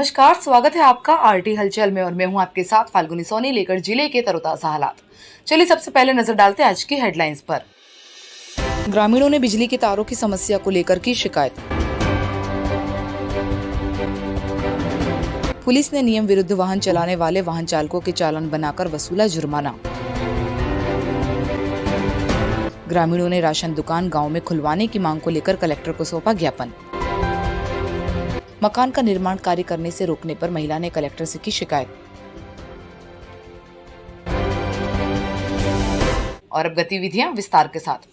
नमस्कार, स्वागत है आपका आरटी हलचल में और मैं हूं आपके साथ फाल्गुनी सोनी लेकर जिले के तरोताजा हालात। चलिए सबसे पहले नजर डालते हैं आज की हेडलाइंस पर। ग्रामीणों ने बिजली के तारों की समस्या को लेकर की शिकायत। पुलिस ने नियम विरुद्ध वाहन चलाने वाले वाहन चालकों के चालान बनाकर वसूला जुर्माना। ग्रामीणों ने राशन दुकान गांव में खुलवाने की मांग को लेकर कलेक्टर को सौंपा ज्ञापन। मकान का निर्माण कार्य करने से रोकने पर महिला ने कलेक्टर से की शिकायत। और अब गतिविधियां विस्तार के साथ।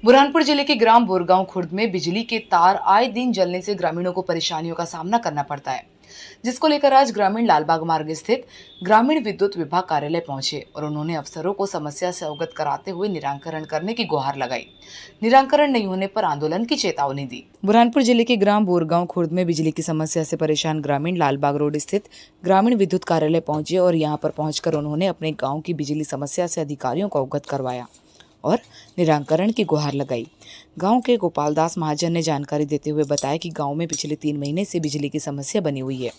बुरहानपुर जिले के ग्राम बोरगांव खुर्द में बिजली के तार आए दिन जलने से ग्रामीणों को परेशानियों का सामना करना पड़ता है, जिसको लेकर आज ग्रामीण लालबाग मार्ग स्थित ग्रामीण विद्युत विभाग कार्यालय पहुंचे और उन्होंने अफसरों को समस्या से अवगत कराते हुए निराकरण करने की गुहार लगाई। निराकरण नहीं होने पर आंदोलन की चेतावनी दी। बुरहानपुर जिले के ग्राम बोरगांव खुर्द में बिजली की समस्या से परेशान ग्रामीण लालबाग रोड स्थित ग्रामीण विद्युत कार्यालय पहुंचे और यहां पर पहुंचकर उन्होंने अपने गाँव की बिजली समस्या से अधिकारियों को अवगत करवाया और निराकरण की गुहार लगाई। गांव के गोपालदास महाजन ने जानकारी देते हुए बताया कि गांव में पिछले 3 महीने से बिजली की समस्या बनी हुई है।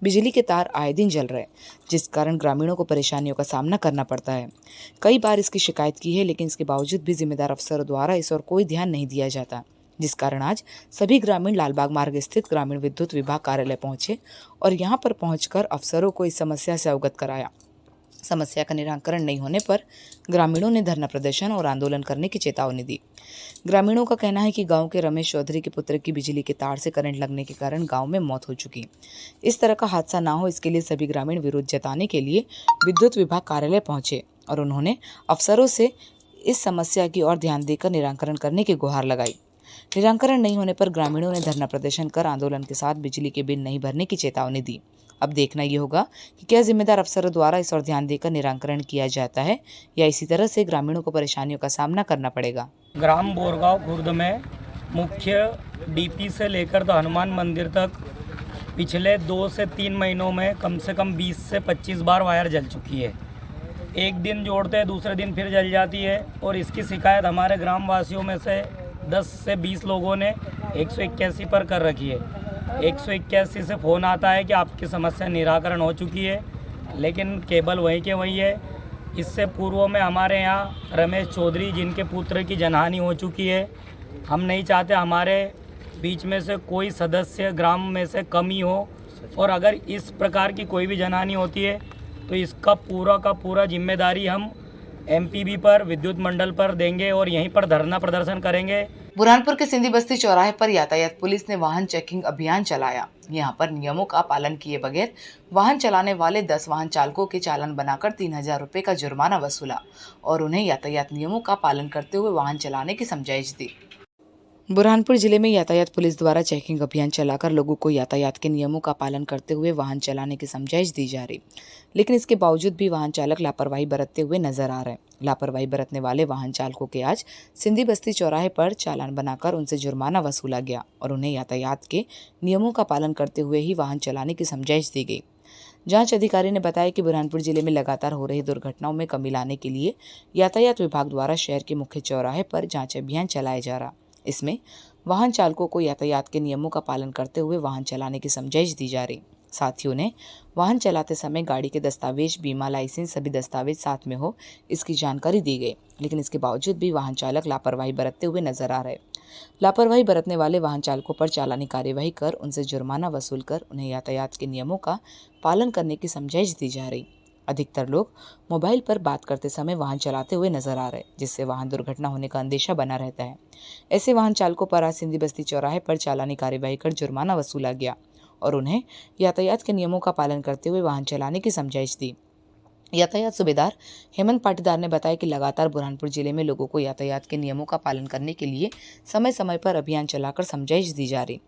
बिजली के तार आए दिन जल रहे, जिस कारण ग्रामीणों को परेशानियों का सामना करना पड़ता है। कई बार इसकी शिकायत की है, लेकिन इसके बावजूद भी जिम्मेदार अफसरों द्वारा इस ओर कोई ध्यान नहीं दिया जाता, जिस कारण आज सभी ग्रामीण लालबाग मार्ग स्थित ग्रामीण विद्युत विभाग कार्यालय पहुंचे और यहां पर पहुंचकर अफसरों को इस समस्या से अवगत कराया। समस्या का निराकरण नहीं होने पर ग्रामीणों ने धरना प्रदर्शन और आंदोलन करने की चेतावनी दी। ग्रामीणों का कहना है कि गांव के रमेश चौधरी के पुत्र की बिजली के तार से करंट लगने के कारण गांव में मौत हो चुकी। इस तरह का हादसा ना हो, इसके लिए सभी ग्रामीण विरोध जताने के लिए विद्युत विभाग कार्यालय पहुंचे और उन्होंने अफसरों से इस समस्या की ओर ध्यान देकर निराकरण करने की गुहार लगाई। निराकरण नहीं होने पर ग्रामीणों ने धरना प्रदर्शन कर आंदोलन के साथ बिजली के बिल नहीं भरने की चेतावनी दी। अब देखना ये होगा कि क्या जिम्मेदार अफसरों द्वारा इस ओर ध्यान देकर निराकरण किया जाता है या इसी तरह से ग्रामीणों को परेशानियों का सामना करना पड़ेगा। ग्राम बोरगांव खुर्द में मुख्य डीपी से लेकर तो हनुमान मंदिर तक पिछले 2 से 3 महीनों में कम से कम 20 से 25 बार वायर जल चुकी है। एक दिन जोड़ते हैं, दूसरे दिन फिर जल जाती है और इसकी शिकायत हमारे ग्रामवासियों में से 10 से 20 लोगों ने 181 पर कर रखी है। 181 से फ़ोन आता है कि आपकी समस्या निराकरण हो चुकी है, लेकिन केबल वहीं के वहीं है। इससे पूर्व में हमारे यहाँ रमेश चौधरी, जिनके पुत्र की जनहानि हो चुकी है। हम नहीं चाहते हमारे बीच में से कोई सदस्य ग्राम में से कमी हो, और अगर इस प्रकार की कोई भी जनहानि होती है तो इसका पूरा का पूरा जिम्मेदारी हम एमपीबी पर, विद्युत मंडल पर देंगे और यहीं पर धरना प्रदर्शन करेंगे। बुरहानपुर के सिंधी बस्ती चौराहे पर यातायात पुलिस ने वाहन चेकिंग अभियान चलाया। यहां पर नियमों का पालन किए बगैर वाहन चलाने वाले 10 वाहन चालकों के चालान बनाकर 3000 रुपए का जुर्माना वसूला और उन्हें यातायात नियमों का पालन करते हुए वाहन चलाने की समझाइश दी। बुरहानपुर जिले में यातायात पुलिस द्वारा चेकिंग अभियान चलाकर लोगों को यातायात के नियमों का पालन करते हुए वाहन चलाने की समझाइश दी जा रही, लेकिन इसके बावजूद भी वाहन चालक लापरवाही बरतते हुए नजर आ रहे हैं। लापरवाही बरतने वाले वाहन चालकों के आज सिंधी बस्ती चौराहे पर चालान बनाकर उनसे जुर्माना वसूला गया और उन्हें यातायात के नियमों का पालन करते हुए ही वाहन चलाने की समझाइश दी गई। जांच अधिकारी ने बताया कि बुरहानपुर जिले में लगातार हो रही दुर्घटनाओं में कमी लाने के लिए यातायात विभाग द्वारा शहर के मुख्य चौराहे पर जांच अभियान चलाया जा रहा। इसमें वाहन चालकों को यातायात के नियमों का पालन करते हुए वाहन चलाने की समझाइश दी जा रही। साथ ही उन्हें वाहन चलाते समय गाड़ी के दस्तावेज, बीमा, लाइसेंस सभी दस्तावेज साथ में हो, इसकी जानकारी दी गई, लेकिन इसके बावजूद भी वाहन चालक लापरवाही बरतते हुए नजर आ रहे। लापरवाही बरतने वाले वाहन चालकों पर चालानी कार्यवाही कर उनसे जुर्माना वसूल कर उन्हें यातायात के नियमों का पालन करने की समझाइश दी जा रही। अधिकतर लोग मोबाइल पर बात करते समय वाहन चलाते हुए नजर आ रहे, जिससे वाहन दुर्घटना होने का अंदेशा बना रहता है। ऐसे वाहन चालकों पर आज सिंधी बस्ती चौराहे पर चालानी कार्यवाही कर जुर्माना वसूला गया और उन्हें यातायात के नियमों का पालन करते हुए वाहन चलाने की समझाइश दी। यातायात सूबेदार हेमंत पाटीदार ने बताया कि लगातार बुरहानपुर जिले में लोगों को यातायात के नियमों का पालन करने के लिए समय समय पर अभियान चलाकर समझाइश दी जा रही,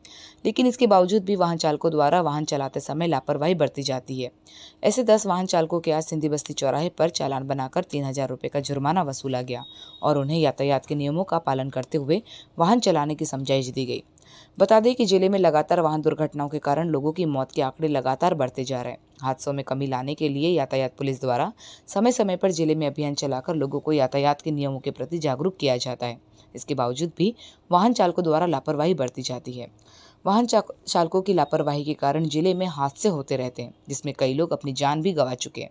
लेकिन इसके बावजूद भी वाहन चालकों द्वारा वाहन चलाते समय लापरवाही बरती जाती है। ऐसे 10 वाहन चालकों के आज सिंधी बस्ती चौराहे पर चालान बनाकर 3000 रुपए का जुर्माना वसूला गया और उन्हें यातायात के नियमों का पालन करते हुए वाहन चलाने की समझाइश दी गई। बता दें कि जिले में लगातार वाहन दुर्घटनाओं के कारण लोगों की मौत के आंकड़े लगातार बढ़ते जा रहे हैं। हादसों में कमी लाने के लिए यातायात पुलिस द्वारा समय समय पर जिले में अभियान चलाकर लोगों को यातायात के नियमों के प्रति जागरूक किया जाता है। इसके बावजूद भी वाहन चालकों द्वारा लापरवाही बरती जाती है। वाहन चालकों की लापरवाही के कारण जिले में हादसे होते रहते हैं, जिसमें कई लोग अपनी जान भी गंवा चुके हैं।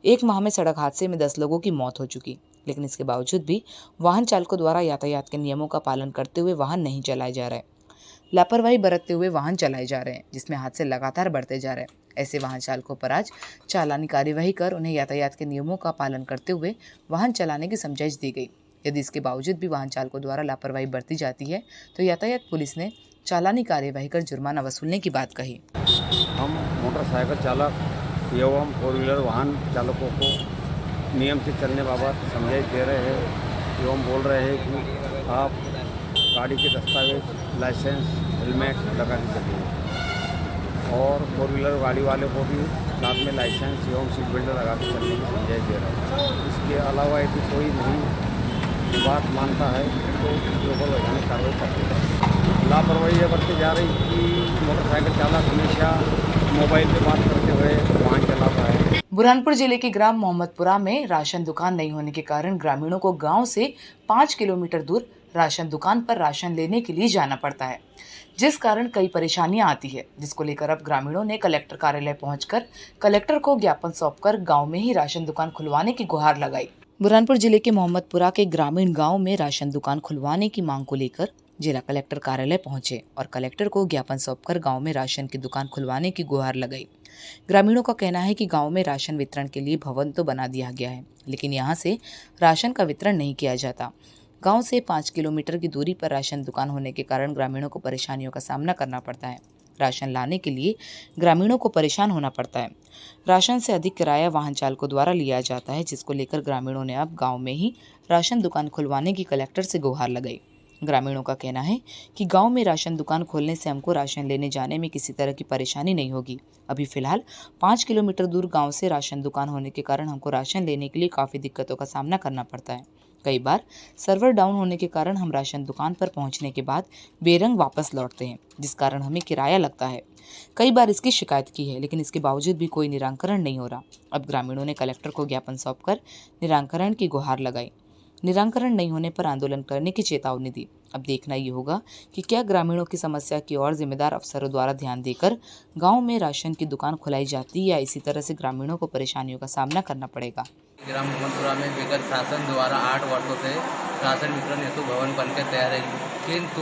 एक माह में सड़क हादसे में 10 लोगों की मौत हो चुकी, लेकिन इसके बावजूद भी वाहन चालकों द्वारा यातायात के नियमों का पालन करते हुए वाहन नहीं चलाए जा रहे, लापरवाही बरतते हुए वाहन चलाए जा रहे हैं, जिसमें हादसे लगातार बढ़ते जा रहे हैं। ऐसे वाहन चालकों पर आज चालानी कार्यवाही कर उन्हें यातायात के नियमों का पालन करते हुए वाहन चलाने की समझाइश दी गई। यदि इसके बावजूद भी वाहन चालकों द्वारा लापरवाही बरती जाती है तो यातायात पुलिस ने चालानी कार्यवाही कर जुर्माना वसूलने की बात कही। हम मोटरसाइकिल चालक एवं फोर व्हीलर वाहन चालकों को नियम से चलने बाबत समझाइश दे रहे हैं एवं बोल रहे हैं कि आप गाड़ी के दस्तावेज, लाइसेंस, हेलमेट लगा के चलिए और फोर व्हीलर गाड़ी वाले को भी साथ में लाइसेंस एवं सीट बेल्ट लगा के चलने की समझाइश दे रहे हैं। इसके अलावा यदि कोई नहीं बात मानता है तो लोगों वैधानिक कार्रवाई करते लापरवाही बरती जा रही कि मोटरसाइकिल चालक हमेशा मोबाइल पे बात करते हुए वाहन चलाता है। बुरहानपुर जिले के ग्राम मोहम्मदपुरा में राशन दुकान नहीं होने के कारण ग्रामीणों को गांव से 5 किलोमीटर दूर राशन दुकान पर राशन लेने के लिए जाना पड़ता है, जिस कारण कई परेशानियां आती है, जिसको लेकर अब ग्रामीणों ने कलेक्टर कार्यालय पहुंचकर कलेक्टर को ज्ञापन सौंपकर गांव में ही राशन दुकान खुलवाने की गुहार लगाई। बुरहानपुर जिले के मोहम्मदपुरा के ग्रामीण गांव में राशन दुकान खुलवाने की मांग को लेकर जिला कलेक्टर कार्यालय पहुंचे और कलेक्टर को ज्ञापन सौंपकर गांव में राशन की दुकान खुलवाने की गुहार लगाई। ग्रामीणों का कहना है कि गांव में राशन वितरण के लिए भवन तो बना दिया गया है, लेकिन यहां से राशन का वितरण नहीं किया जाता। गांव से 5 किलोमीटर की दूरी पर राशन दुकान होने के कारण ग्रामीणों को परेशानियों का सामना करना पड़ता है। राशन लाने के लिए ग्रामीणों को परेशान होना पड़ता है। राशन से अधिक किराया वाहन चालकों द्वारा लिया जाता है, जिसको लेकर ग्रामीणों ने अब गांव में ही राशन दुकान खुलवाने की कलेक्टर से गुहार लगाई। ग्रामीणों का कहना है कि गांव में राशन दुकान खोलने से हमको राशन लेने जाने में किसी तरह की परेशानी नहीं होगी। अभी फिलहाल 5 किलोमीटर दूर गांव से राशन दुकान होने के कारण हमको राशन लेने के लिए काफ़ी दिक्कतों का सामना करना पड़ता है। कई बार सर्वर डाउन होने के कारण हम राशन दुकान पर पहुंचने के बाद बेरंग वापस लौटते हैं, जिस कारण हमें किराया लगता है। कई बार इसकी शिकायत की है, लेकिन इसके बावजूद भी कोई निराकरण नहीं हो रहा। अब ग्रामीणों ने कलेक्टर को ज्ञापन सौंपकर निराकरण की गुहार लगाई। निराकरण नहीं होने पर आंदोलन करने की चेतावनी दी। अब देखना ये होगा कि क्या ग्रामीणों की समस्या की ओर जिम्मेदार अफसरों द्वारा ध्यान देकर गांव में राशन की दुकान खुलाई जाती है या इसी तरह से ग्रामीणों को परेशानियों का सामना करना पड़ेगा। ग्राम मोहम्मदपुरा में विगत शासन द्वारा 8 वर्षों से राशन वितरण हेतु भवन बनकर तैयार है, किंतु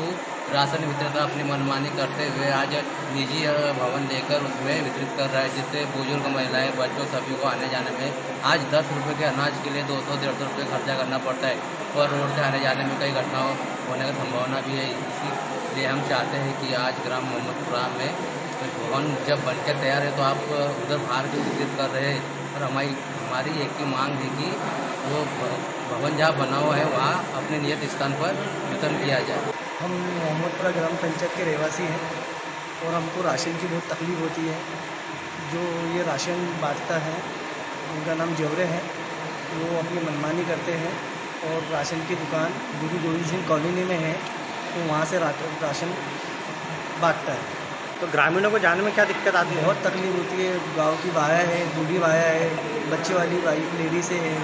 राशन वितरण अपनी मनमानी करते हुए आज निजी भवन लेकर उसमें वितरित कर रहा है, जिससे बुजुर्ग, महिलाएं, बच्चों सभी को आने जाने में आज 10 रुपये के अनाज के लिए 200-150 रुपये खर्चा करना पड़ता है और रोड से आने जाने में कई घटनाओं होने की संभावना भी है। इसीलिए हम चाहते हैं कि आज ग्राम मोहम्मदपुरा में भवन जब बनकर तैयार है तो आप उधर बाहर भी वितरित कर रहे हैं और हमारी एक ही मांग है कि वो भवन जहाँ बना हुआ है वहाँ अपने नियत स्थान पर वितरण किया जाए। हम मोहम्मदपुरा ग्राम पंचायत के रहवासी हैं और हमको राशन की बहुत तकलीफ़ होती है। जो ये राशन बांटता है उनका नाम जवरे है, वो अपनी मनमानी करते हैं और राशन की दुकान गुरु गोविंद सिंह कॉलोनी में है, तो वहाँ से राशन बांटता है। तो ग्रामीणों को जाने में क्या दिक्कत आती है? बहुत तकलीफ होती है। गांव की बाया है, बूढ़ी बाया है, बच्चे वाली वाइफ लेडीज़ है,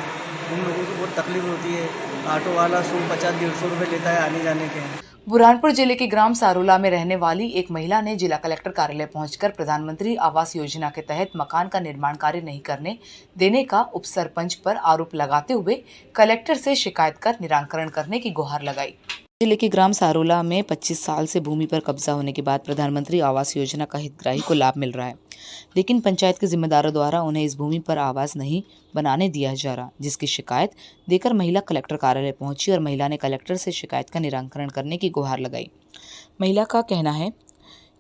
उन लोगों को बहुत तकलीफ होती है। ऑटो वाला 150-150 रुपये लेता है आने जाने के। बुरहानपुर जिले के ग्राम सारोला में रहने वाली एक महिला ने जिला कलेक्टर कार्यालय पहुंचकर प्रधानमंत्री आवास योजना के तहत मकान का निर्माण कार्य नहीं करने देने का उप सरपंच पर आरोप लगाते हुए कलेक्टर से शिकायत कर निराकरण करने की गुहार लगाई। जिले के ग्राम सारोला में 25 साल से भूमि पर कब्जा होने के बाद प्रधानमंत्री आवास योजना का हितग्राही को लाभ मिल रहा है, लेकिन पंचायत के जिम्मेदारों द्वारा उन्हें इस भूमि पर आवास नहीं बनाने दिया जा रहा, जिसकी शिकायत देकर महिला कलेक्टर कार्यालय पहुंची और महिला ने कलेक्टर से शिकायत का निराकरण करने की गुहार लगाई। महिला का कहना है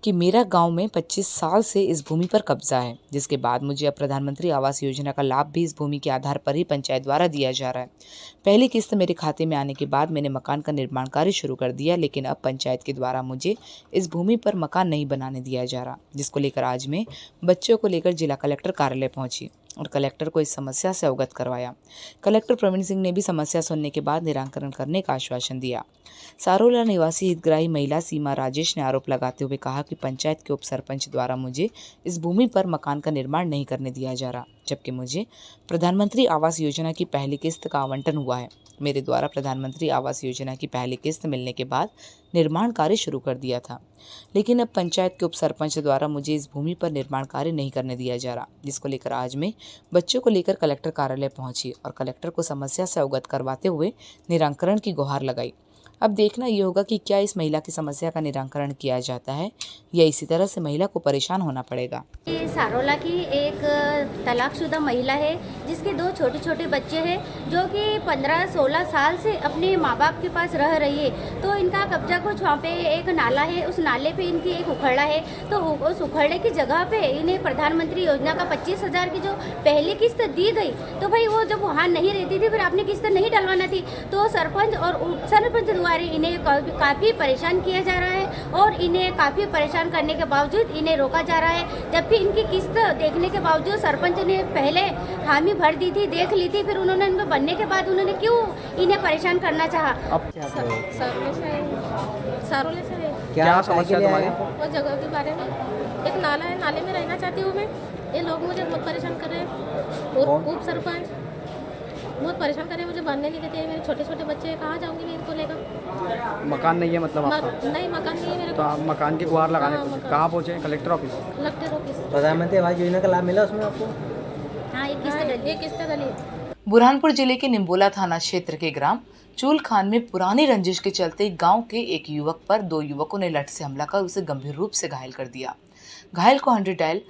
कि मेरा गांव में 25 साल से इस भूमि पर कब्जा है, जिसके बाद मुझे अब प्रधानमंत्री आवास योजना का लाभ भी इस भूमि के आधार पर ही पंचायत द्वारा दिया जा रहा है। पहली किस्त मेरे खाते में आने के बाद मैंने मकान का निर्माण कार्य शुरू कर दिया, लेकिन अब पंचायत के द्वारा मुझे इस भूमि पर मकान नहीं बनाने दिया जा रहा, जिसको लेकर आज मैं बच्चों को लेकर जिला कलेक्टर कार्यालय पहुंची और कलेक्टर को इस समस्या से अवगत करवाया। कलेक्टर प्रवीण सिंह ने भी समस्या सुनने के बाद निराकरण करने का आश्वासन दिया। सारोला निवासी हितग्राही महिला सीमा राजेश ने आरोप लगाते हुए कहा कि पंचायत के उप सरपंच द्वारा मुझे इस भूमि पर मकान का निर्माण नहीं करने दिया जा रहा, जबकि मुझे प्रधानमंत्री आवास योजना की पहली किस्त का आवंटन हुआ है। मेरे द्वारा प्रधानमंत्री आवास योजना की पहली किस्त मिलने के बाद निर्माण कार्य शुरू कर दिया था, लेकिन अब पंचायत के उप सरपंच द्वारा मुझे इस भूमि पर निर्माण कार्य नहीं करने दिया जा रहा, जिसको लेकर आज मैं बच्चों को लेकर कलेक्टर कार्यालय पहुंची और कलेक्टर को समस्या से अवगत करवाते हुए निराकरण की गुहार लगाई। अब देखना ये होगा कि क्या इस महिला की समस्या का निराकरण किया जाता है या इसी तरह से महिला को परेशान होना पड़ेगा। सारोला की एक तलाकशुदा महिला है जिसके 2 छोटे छोटे बच्चे हैं, जो कि 15-16 साल से अपने माँ बाप के पास रह रही है। तो इनका कब्जा कुछ वहाँ पे एक नाला है, उस नाले पे इनकी एक उखड़ा है। तो उस उखड़े की जगह पे इन्हें प्रधानमंत्री योजना का 25,000 की जो पहली किस्त दी गई, तो भाई वो जब वहाँ नहीं रहती थी फिर आपने किस्त नहीं डलवाना थी। तो सरपंच और उप सरपंच द्वारा इन्हें काफ़ी परेशान किया जा रहा है और इन्हें काफ़ी परेशान करने के बावजूद इन्हें रोका जा रहा है। जबकि इनकी किस्त देखने के बावजूद सरपंच ने पहले हामी भर दी थी, देख ली थी, फिर उन्होंने इनको बनने के बाद उन्होंने क्यों इन्हें परेशान करना चाहा। सारोले से है। क्या समस्या तुम्हारी? वो जगह के बारे में, एक नाला है, नाले में रहना चाहती हूँ मैं। ये लोग मुझे बहुत परेशान कर रहे हैं और उप सरपंच बहुत परेशान कर रहे हैं, मुझे बनने नहीं देते। मेरे छोटे छोटे बच्चे हैं, कहाँ जाऊँगी मैं इनको लेकर? मकान नहीं है मतलब आपका? नहीं, मकान नहीं है मेरे तो को। आप मकान की गुहार लगाने हाँ, पहुंचे। कहाँ पहुँचे? Collector office? Collector office. प्रधानमंत्री आवास योजना का लाभ मिला उसमें आपको? हाँ, एक किस्त डली। बुरहानपुर जिले के निम्बोला थाना क्षेत्र के ग्राम चूलखान में पुरानी रंजिश के चलते गांव के एक युवक पर 2 युवकों ने लठ से हमला कर उसे गंभीर रूप से घायल कर दिया। घायल को 100 डायल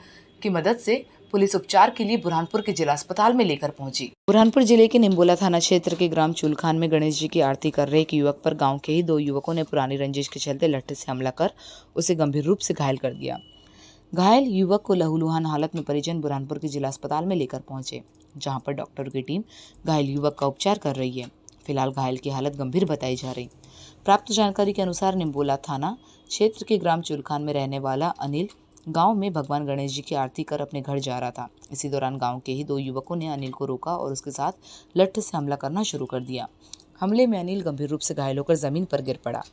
की मदद से पुलिस उपचार के लिए बुरहानपुर के जिला अस्पताल में लेकर पहुंची। बुरहानपुर जिले के निम्बोला थाना क्षेत्र के ग्राम चूलखान में गणेश जी की आरती कर रहे एक युवक पर गांव के ही 2 युवकों ने पुरानी रंजिश के चलते लट्ठे से हमला कर उसे गंभीर रूप से घायल कर दिया। घायल युवक को लहूलुहान हालत में परिजन बुरहानपुर के जिला अस्पताल में लेकर पहुंचे, जहां पर डॉक्टर की टीम घायल युवक का उपचार कर रही है। फिलहाल घायल की हालत गंभीर बताई जा रही। प्राप्त जानकारी के अनुसार निम्बोला थाना क्षेत्र के ग्राम चूलखान में रहने वाला अनिल गांव में भगवान गणेश जी की आरती कर अपने घर जा रहा था। इसी दौरान गांव के ही 2 युवकों ने अनिल को रोका और उसके साथ लट्ठे से हमला करना शुरू कर दिया। हमले में अनिल गंभीर रूप से घायल होकर जमीन पर गिर पड़ा।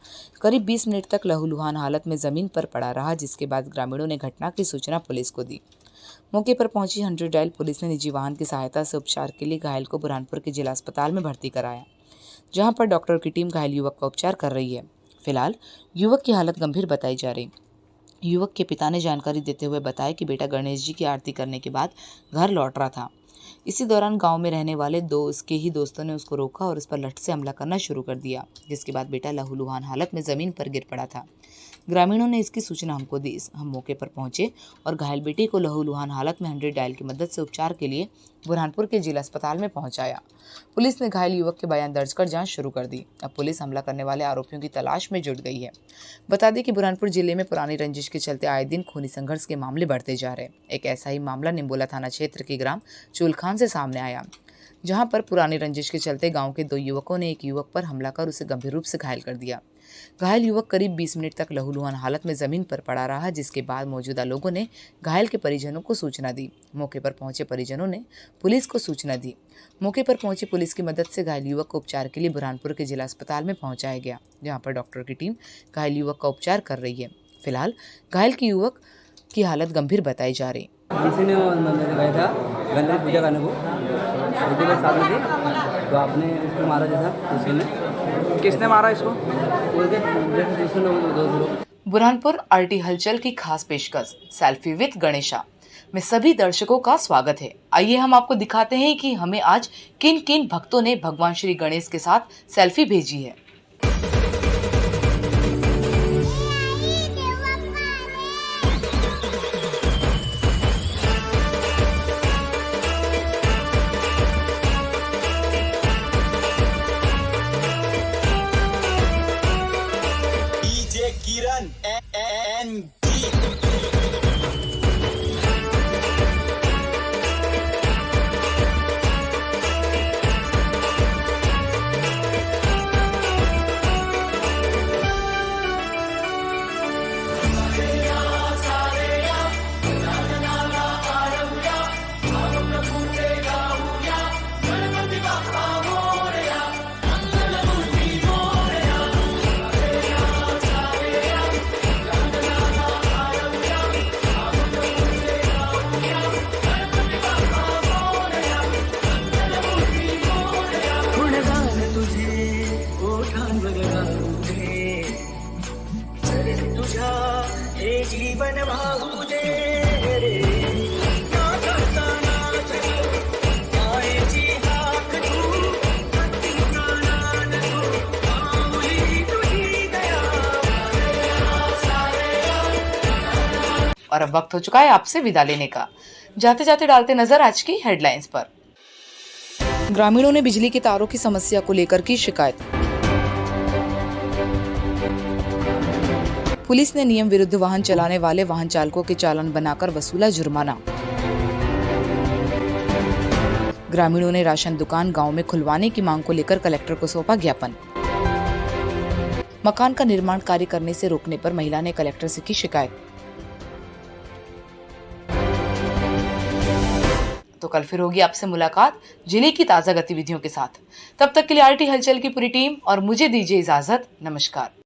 करीब 20 मिनट तक लहूलुहान हालत में जमीन पर पड़ा रहा, जिसके बाद ग्रामीणों ने घटना की सूचना पुलिस को दी। मौके पर पहुंची 100 डायल पुलिस ने निजी वाहन की सहायता से उपचार के लिए घायल को बुरहानपुर के जिला अस्पताल में भर्ती कराया, जहां पर डॉक्टर की टीम घायल युवक का उपचार कर रही है। फिलहाल युवक की हालत गंभीर बताई जा रही। युवक के पिता ने जानकारी देते हुए बताया कि बेटा गणेश जी की आरती करने के बाद घर लौट रहा था। इसी दौरान गांव में रहने वाले 2 उसके ही दोस्तों ने उसको रोका और उस पर लठ से हमला करना शुरू कर दिया, जिसके बाद बेटा लहूलुहान हालत में ज़मीन पर गिर पड़ा था। ग्रामीणों ने इसकी सूचना हमको दी। हम मौके पर पहुंचे और घायल बेटे को लहूलुहान हालत में 100 डायल की मदद से उपचार के लिए बुरहानपुर के जिला अस्पताल में पहुंचाया। पुलिस ने घायल युवक के बयान दर्ज कर जांच शुरू कर दी। अब पुलिस हमला करने वाले आरोपियों की तलाश में जुट गई है। बता दें कि बुरहानपुर जिले में पुरानी रंजिश के चलते आए दिन खूनी संघर्ष के मामले बढ़ते जा रहे हैं। एक ऐसा ही मामला निम्बोला थाना क्षेत्र के ग्राम चूलखान से सामने आया, जहां पर पुरानी रंजिश के चलते गांव के 2 युवकों ने एक युवक पर हमला कर उसे गंभीर रूप से घायल कर दिया। घायल युवक करीब 20 मिनट तक लहूलुहान हालत में जमीन पर पड़ा रहा, जिसके बाद मौजूदा लोगों ने घायल के परिजनों को सूचना दी। मौके पर पहुंचे परिजनों ने पुलिस को सूचना दी। मौके पर पहुंची पुलिस की मदद से घायल युवक को उपचार के लिए बुरहानपुर के जिला अस्पताल में पहुंचाया गया, जहां पर डॉक्टर की टीम घायल युवक का उपचार कर रही है। फिलहाल घायल की युवक की हालत गंभीर बताई जा रही। किसी ने गया था गणपति पूजा करने को, छोटी के साथ थी, तो आपने इसको मारा जैसा किसी ने। किसने मारा इसको? बुरहानपुर आरटी हलचल की खास पेशकश सेल्फी विद गणेशा में सभी दर्शकों का स्वागत है। आइए हम आपको दिखाते हैं कि हमें आज किन किन भक्तों ने भगवान श्री गणेश के साथ सेल्फी भेजी है। किरण एन और अब वक्त हो चुका है आपसे विदा लेने का। जाते जाते डालते नजर आज की हेडलाइंस पर। ग्रामीणों ने बिजली के तारों की समस्या को लेकर की शिकायत। पुलिस ने नियम विरुद्ध वाहन चलाने वाले वाहन चालकों के चालान बनाकर वसूला जुर्माना। ग्रामीणों ने राशन दुकान गांव में खुलवाने की मांग को लेकर कलेक्टर को सौंपा ज्ञापन। मकान का निर्माण कार्य करने से रोकने पर महिला ने कलेक्टर से की शिकायत। तो कल फिर होगी आपसे मुलाकात जिले की ताजा गतिविधियों के साथ। तब तक के लिए आरटी हलचल की पूरी टीम और मुझे दीजिए इजाजत। नमस्कार।